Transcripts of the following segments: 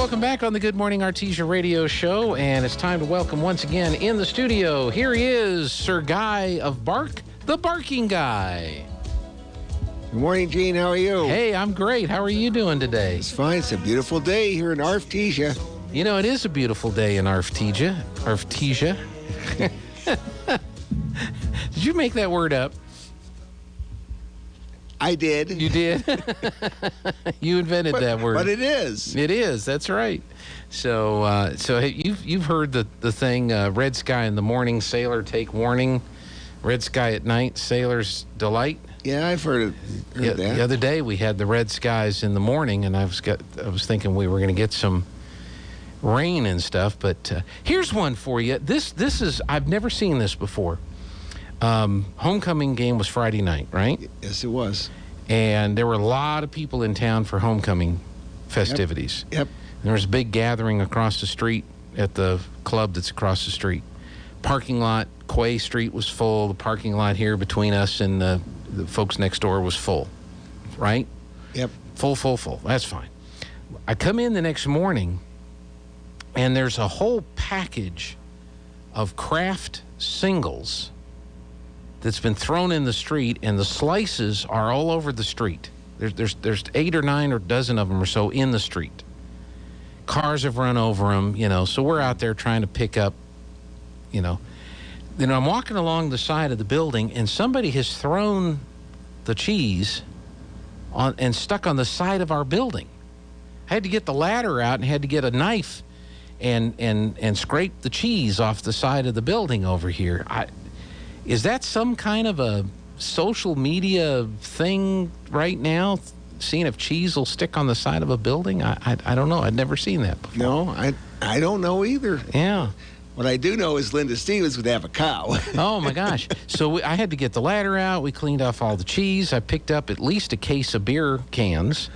Welcome back on the Good Morning Artesia radio show, and it's time to welcome once again in the studio. Here he is, Sir Guy of Bark, the Barking Guy. Good morning, Gene. How are you? Hey, I'm great. How are you doing today? It's fine. It's a beautiful day here in Artesia. You know, it is a beautiful day in Artesia. Did you make that word up? I did. You did? You invented that word. But it is. It is. That's right. So hey, you've heard the thing, red sky in the morning, sailor take warning. Red sky at night, sailor's delight. Yeah, I've heard that. The other day we had the red skies in the morning, and I was thinking we were going to get some rain and stuff. But here's one for you. This is, I've never seen this before. Homecoming game was Friday night, right? Yes, it was. And there were a lot of people in town for homecoming festivities. Yep. There was a big gathering across the street at the club that's across the street. Parking lot, Quay Street was full. The parking lot here between us and the folks next door was full, right? Yep. Full. That's fine. I come in the next morning, and there's a whole package of craft singles that's been thrown in the street, and the slices are all over the street. There's 8 or 9 or dozen of them or so in the street. Cars have run over them, so we're out there trying to pick up, Then I'm walking along the side of the building, and somebody has thrown the cheese on and stuck on the side of our building. I had to get the ladder out and had to get a knife and scrape the cheese off the side of the building over here. Is that some kind of a social media thing right now? Seeing if cheese will stick on the side of a building? I don't know. I'd never seen that before. No, I don't know either. Yeah. What I do know is Linda Stevens would have a cow. Oh, my gosh. So I had to get the ladder out. We cleaned off all the cheese. I picked up at least a case of beer cans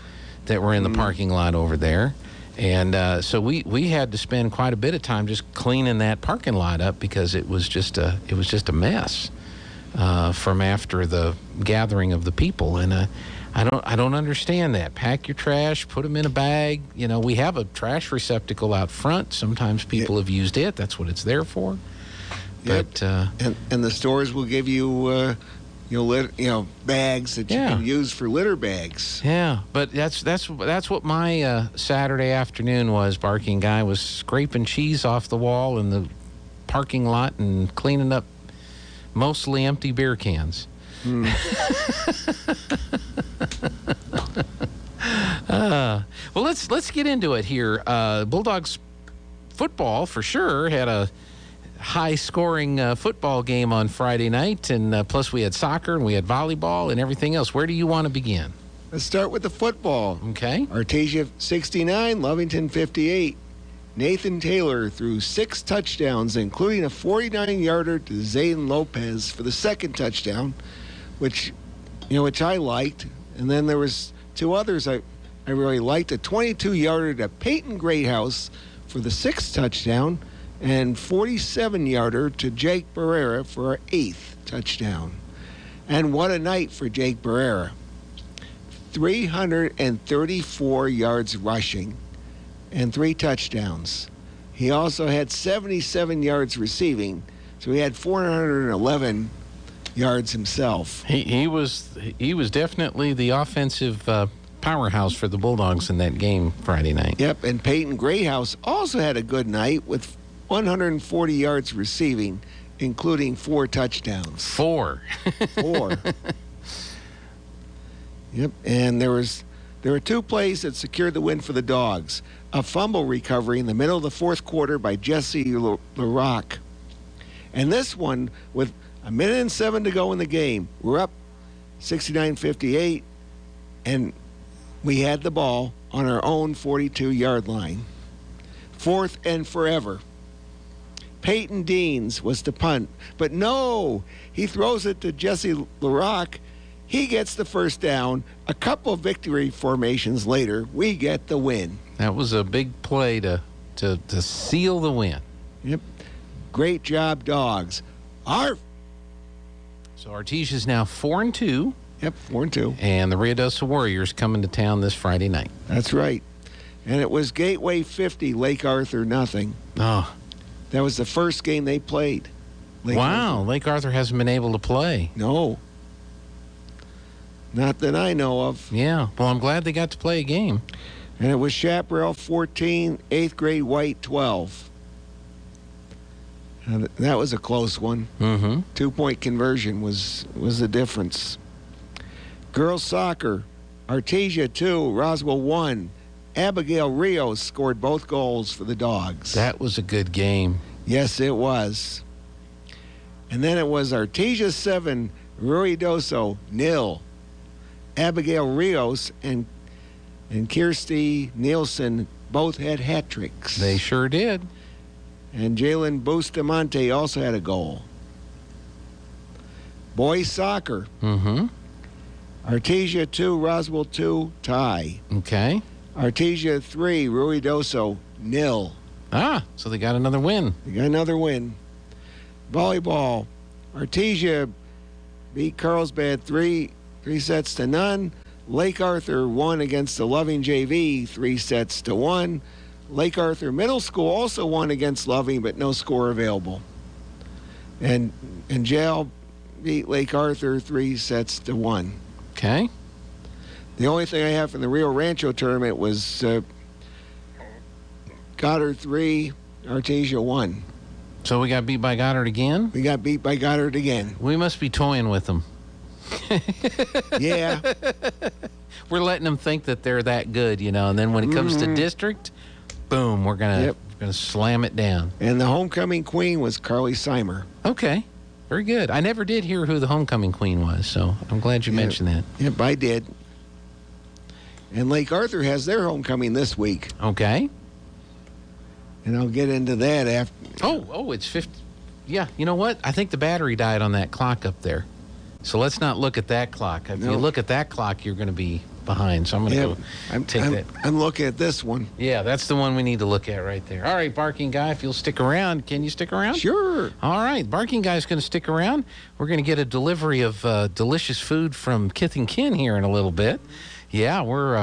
that were in the parking lot over there. And so we had to spend quite a bit of time just cleaning that parking lot up because it was just a mess from after the gathering of the people. And I don't understand that. Pack your trash, put them in a bag. We have a trash receptacle out front. Sometimes people have used it. That's what it's there for. Yep. But and the stores will give you bags that you can use for litter bags. Yeah, but that's what my Saturday afternoon was. Barking Guy was scraping cheese off the wall in the parking lot and cleaning up mostly empty beer cans. Well, let's get into it here. Bulldogs football for sure had a high-scoring football game on Friday night, and plus we had soccer and we had volleyball and everything else. Where do you want to begin? Let's start with the football. Okay. Artesia 69, Lovington 58. Nathan Taylor threw 6 touchdowns, including a 49-yarder to Zayden Lopez for the second touchdown, which I liked. And then there was 2 others I really liked. A 22-yarder to Peyton Greathouse for the 6th touchdown, and 47-yarder to Jake Barrera for our 8th touchdown. And what a night for Jake Barrera. 334 yards rushing and 3 touchdowns. He also had 77 yards receiving, so he had 411 yards himself. He was definitely the offensive powerhouse for the Bulldogs in that game Friday night. Yep, and Peyton Greathouse also had a good night with 140 yards receiving, including 4 touchdowns. 4. 4. Yep, and there were 2 plays that secured the win for the Dogs. A fumble recovery in the middle of the 4th quarter by Jesse LaRock. And this one, with 1:07 to go in the game, we're up 69-58, and we had the ball on our own 42-yard line. 4th and forever. Peyton Deans was to punt, but no, he throws it to Jesse LaRock. He gets the first down. A couple of victory formations later, we get the win. That was a big play to seal the win. Yep. Great job, Dogs. Arf! So Artesia's now 4-2. Yep, 4-2. And the Ruidoso Warriors coming to town this Friday night. That's right. And it was Gateway 50, Lake Arthur nothing. Oh, That was the first game they played. Lake wow. Arthur. Lake Arthur hasn't been able to play. No. Not that I know of. Yeah. Well, I'm glad they got to play a game. And it was Chaparral 14, 8th grade White 12. And that was a close one. Mm-hmm. 2-point conversion was the difference. Girls soccer, Artesia 2, Roswell 1. Abigail Rios scored both goals for the Dogs. That was a good game. Yes, it was. And then it was Artesia 7, Ruidoso 0. Abigail Rios and Kirsty Nielsen both had hat tricks. They sure did. And Jalen Bustamante also had a goal. Boys soccer, Mm-hmm. Artesia 2, Roswell 2, tie. Okay. Artesia 3, Ruidoso 0. Ah, so they got another win. They got another win. Volleyball, Artesia beat Carlsbad 3 sets to none. Lake Arthur won against the Loving JV 3 sets to 1. Lake Arthur Middle School also won against Loving, but no score available. And Jail beat Lake Arthur 3 sets to 1. Okay. The only thing I have from the Rio Rancho tournament was Goddard 3, Artesia 1. So we got beat by Goddard again? We got beat by Goddard again. We must be toying with them. Yeah. We're letting them think that they're that good, you know, and then when it comes to district, boom, we're gonna slam it down. And the homecoming queen was Carly Seimer. Okay. Very good. I never did hear who the homecoming queen was, so I'm glad you mentioned that. Yep, I did. And Lake Arthur has their homecoming this week. Okay. And I'll get into that after. Oh, it's 50. Yeah, you know what? I think the battery died on that clock up there. So let's not look at that clock. If you look at that clock, you're going to be behind. So I'm going to take that. I'm looking at this one. Yeah, that's the one we need to look at right there. All right, Barking Guy, if you'll stick around. Can you stick around? Sure. All right, Barking Guy's going to stick around. We're going to get a delivery of delicious food from Kith and Kin here in a little bit. Yeah, we're